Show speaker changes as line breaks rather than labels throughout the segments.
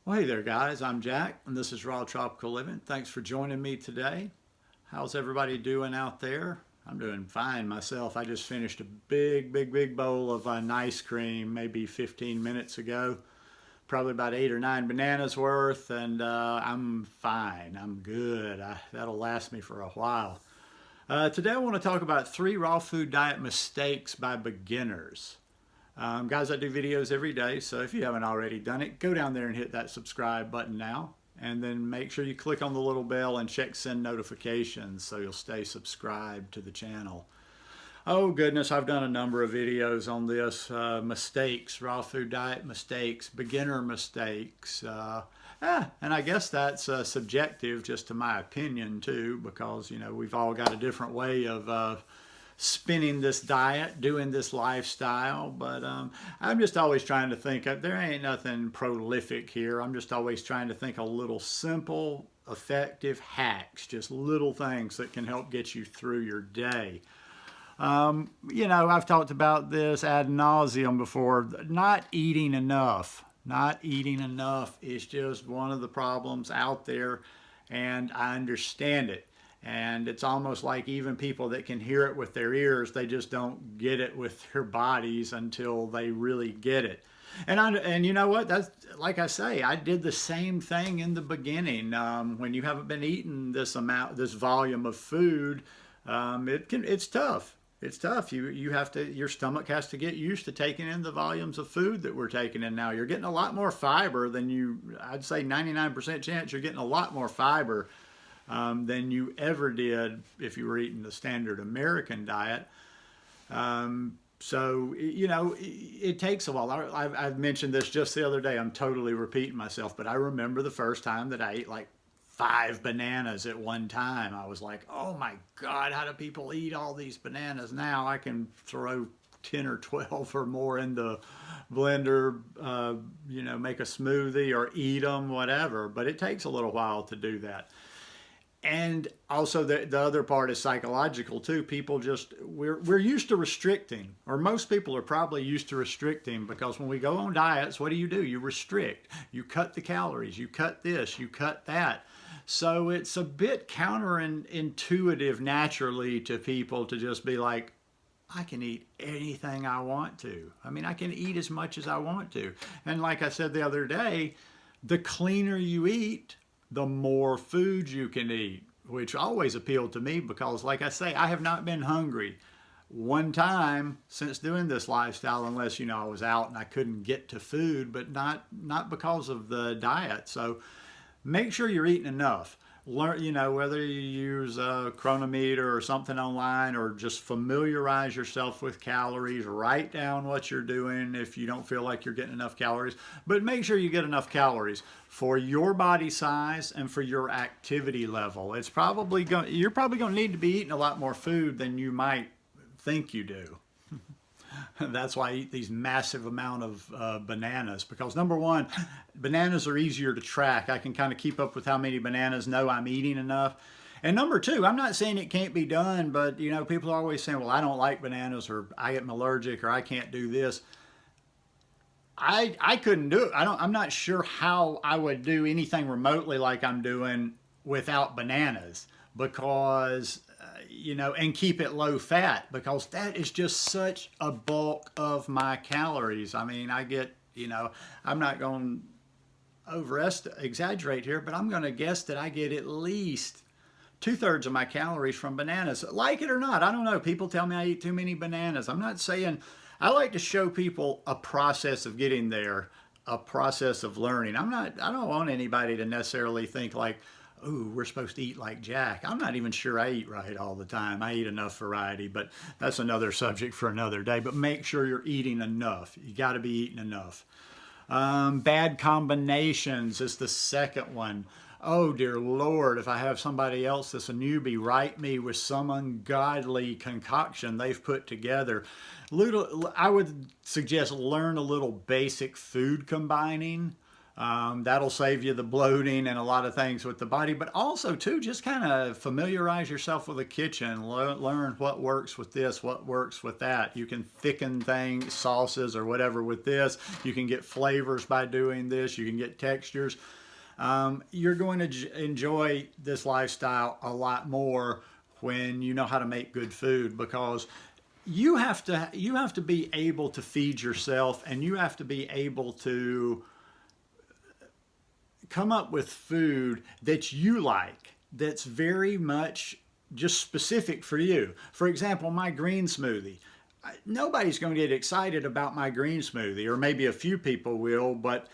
Well, hey there, guys. I'm Jack, and this is Raw Tropical Living. Thanks for joining me today. How's everybody doing out there? I'm doing fine myself. I just finished a big bowl of ice cream maybe 15 minutes ago. Probably about 8 or 9 bananas worth, and I'm fine. I'm good. That'll last me for a while. Today, I want to talk about 3 raw food diet mistakes by beginners. Guys, I do videos every day, so if you haven't already done it, go down there and hit that subscribe button now. And then make sure you click on the little bell and check send notifications so you'll stay subscribed to the channel. Oh goodness, I've done a number of videos on this. Mistakes, raw food diet mistakes, beginner mistakes. And I guess that's subjective just to my opinion too, because we've all got a different way of spinning this diet, doing this lifestyle. But I'm just always trying to think, there ain't nothing prolific here. I'm just always trying to think of little simple, effective hacks, just little things that can help get you through your day. I've talked about this ad nauseum before. Not eating enough. Not eating enough is just one of the problems out there, and I understand it. And it's almost like even people that can hear it with their ears, they just don't get it with their bodies until they really get it. And you know what? That's like I say, I did the same thing in the beginning. When you haven't been eating this volume of food, it's tough. It's tough. You have to, your stomach has to get used to taking in the volumes of food that we're taking in now. You're getting a lot more fiber I'd say 99% chance you're getting a lot more fiber than you ever did if you were eating the standard American diet. It takes a while. I've mentioned this just the other day. I'm totally repeating myself, but I remember the first time that I ate like 5 bananas at one time. I was like, oh my God, how do people eat all these bananas? Now I can throw 10 or 12 or more in the blender, make a smoothie or eat them, whatever. But it takes a little while to do that. And also the other part is psychological too. People we're used to restricting, or most people are probably used to restricting, because when we go on diets, what do? You restrict. You cut the calories, you cut this, you cut that. So it's a bit counterintuitive naturally to people to just be like, I can eat anything I want to. I mean, I can eat as much as I want to. And like I said the other day, the cleaner you eat, the more food you can eat, which always appealed to me because, like I say, I have not been hungry one time since doing this lifestyle, unless I was out and I couldn't get to food, but not because of the diet. So make sure you're eating enough. Learn, whether you use a chronometer or something online, or just familiarize yourself with calories. Write down what you're doing if you don't feel like you're getting enough calories, but make sure you get enough calories for your body size and for your activity level. You're probably going to need to be eating a lot more food than you might think you do. That's why I eat these massive amount of bananas, because number one, bananas are easier to track. I can kind of keep up with how many bananas, know I'm eating enough. And number two, I'm not saying it can't be done, but people are always saying, well, I don't like bananas, or I am allergic, or I can't do this. I couldn't do it. I'm not sure how I would do anything remotely like I'm doing without bananas, because and keep it low fat, because that is just such a bulk of my calories. I mean, I get, I'm not going to exaggerate here, but I'm going to guess that I get at least 2/3 of my calories from bananas. Like it or not, I don't know. People tell me I eat too many bananas. I'm not saying. I like to show people a process of getting there, a process of learning. I don't want anybody to necessarily think like, ooh, we're supposed to eat like Jack. I'm not even sure I eat right all the time. I eat enough variety, but that's another subject for another day. But make sure you're eating enough. You got to be eating enough. Bad combinations is the second one. Oh dear Lord, if I have somebody else that's a newbie write me with some ungodly concoction they've put together, I would suggest learn a little basic food combining. That'll save you the bloating and a lot of things with the body, but also too, just kind of familiarize yourself with the kitchen, learn what works with this, what works with that. You can thicken things, sauces or whatever with this. You can get flavors by doing this. You can get textures. You're going to enjoy this lifestyle a lot more when you know how to make good food, because you have to be able to feed yourself, and you have to be able to come up with food that you like, that's very much just specific for you. For example, my green smoothie. Nobody's going to get excited about my green smoothie, or maybe a few people will, but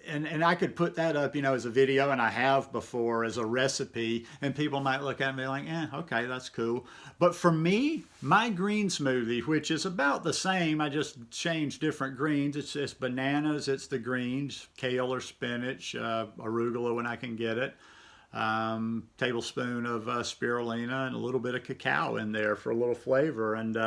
and I could put that up, as a video, and I have before, as a recipe, and people might look at me like, okay, that's cool. But for me, my green smoothie, which is about the same, I just changed different greens. It's bananas, it's the greens, kale or spinach, arugula when I can get it, tablespoon of spirulina, and a little bit of cacao in there for a little flavor. And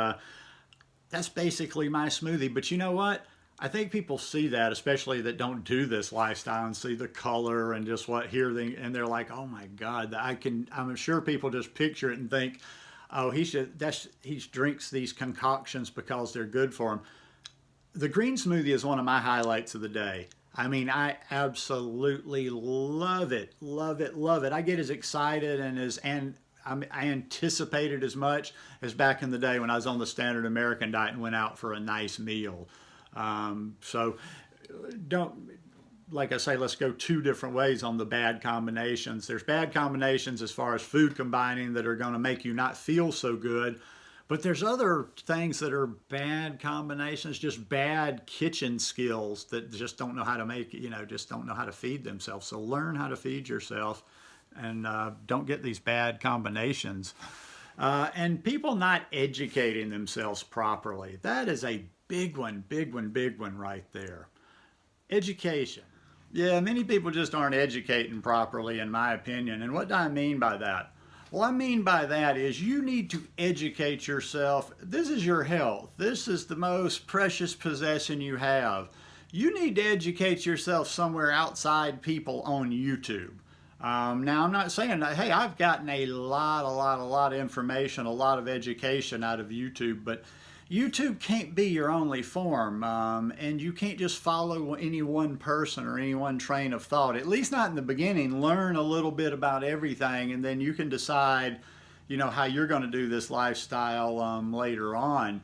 that's basically my smoothie. But you know what? I think people see that, especially that don't do this lifestyle, and see the color and just and they're like, oh my God, I'm sure people just picture it and think, oh, he drinks these concoctions because they're good for him. The green smoothie is one of my highlights of the day. I mean, I absolutely love it, love it, love it. I get as excited and I anticipate it as much as back in the day when I was on the standard American diet and went out for a nice meal. So like I say, let's go two different ways on the bad combinations. There's bad combinations as far as food combining that are going to make you not feel so good, but there's other things that are bad combinations, just bad kitchen skills that just don't know how to make, just don't know how to feed themselves. So learn how to feed yourself, and don't get these bad combinations. And people not educating themselves properly. That is a big one right there. Education. Yeah, many people just aren't educating properly, in my opinion. And what do I mean by that? Well, I mean by that is you need to educate yourself. This is your health. This is the most precious possession you have. You need to educate yourself somewhere outside people on YouTube. Now, I'm not saying that, hey, I've gotten a lot of information, a lot of education out of YouTube, but YouTube can't be your only form, and you can't just follow any one person or any one train of thought, at least not in the beginning. Learn a little bit about everything, and then you can decide, how you're going to do this lifestyle later on.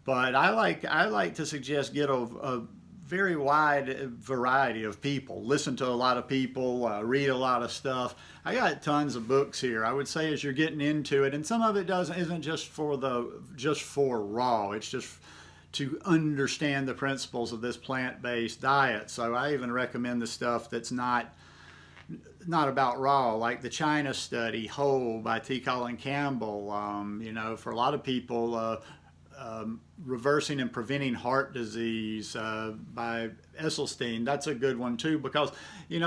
But I like to suggest get a very wide variety of people. Listen to a lot of people, read a lot of stuff. I got tons of books here. I would say as you're getting into it, and some of it isn't just for raw. It's just to understand the principles of this plant-based diet. So I even recommend the stuff that's not about raw, like the China Study, Whole by T. Colin Campbell. For a lot of people, Reversing and Preventing Heart Disease by Esselstyn. That's a good one too, because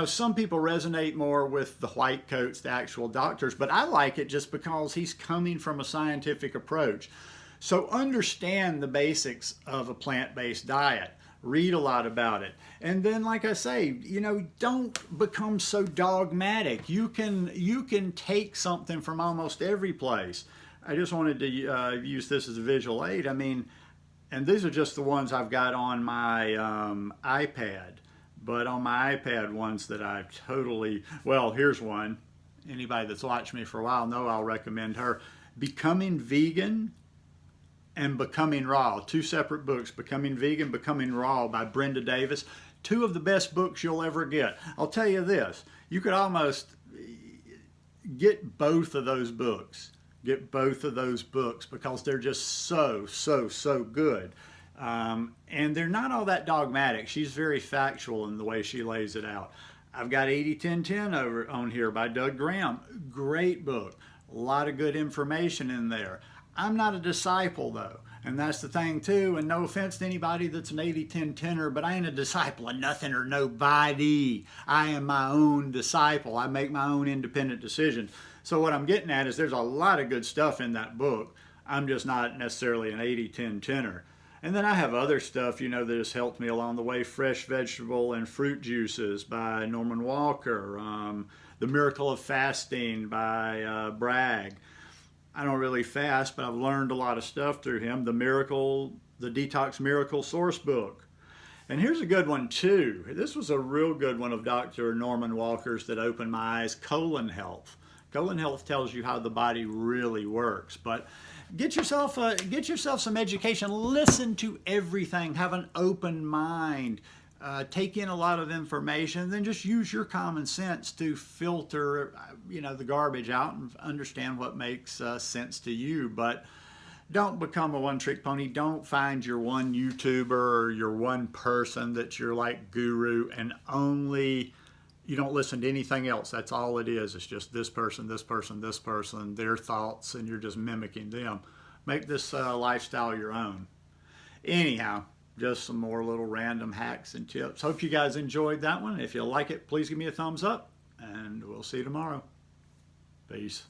some people resonate more with the white coats, the actual doctors, but I like it just because he's coming from a scientific approach. So understand the basics of a plant-based diet. Read a lot about it. And then, like I say, don't become so dogmatic. You can take something from almost every place. I just wanted to use this as a visual aid. I mean, and these are just the ones I've got on my iPad. But on my iPad ones that I've here's one. Anybody that's watched me for a while know I'll recommend her. Becoming Vegan and Becoming Raw. Two separate books, Becoming Vegan, Becoming Raw by Brenda Davis. Two of the best books you'll ever get. I'll tell you this, you could almost get both of those books. Get both of those books because they're just so good. And they're not all that dogmatic. She's very factual in the way she lays it out. I've got 80-10-10 over on here by Doug Graham. Great book. A lot of good information in there. I'm not a disciple though. And that's the thing too, and no offense to anybody that's an 80-10-10er, but I ain't a disciple of nothing or nobody. I am my own disciple. I make my own independent decisions. So what I'm getting at is there's a lot of good stuff in that book. I'm just not necessarily an 80-10-10er. And then I have other stuff, that has helped me along the way. Fresh Vegetable and Fruit Juices by Norman Walker. The Miracle of Fasting by Bragg. I don't really fast, but I've learned a lot of stuff through him. The Detox Miracle Source Book. And here's a good one too. This was a real good one of Dr. Norman Walker's that opened my eyes. Colon Health. Colon Health tells you how the body really works. But get yourself some education. Listen to everything. Have an open mind. Take in a lot of information. Then just use your common sense to filter, the garbage out and understand what makes sense to you. But don't become a one-trick pony. Don't find your one YouTuber or your one person that's your like guru and only you don't listen to anything else. That's all it is. It's just this person, this person, this person, their thoughts, and you're just mimicking them. Make this lifestyle your own. Anyhow, just some more little random hacks and tips. Hope you guys enjoyed that one. If you like it, please give me a thumbs up, and we'll see you tomorrow. Peace.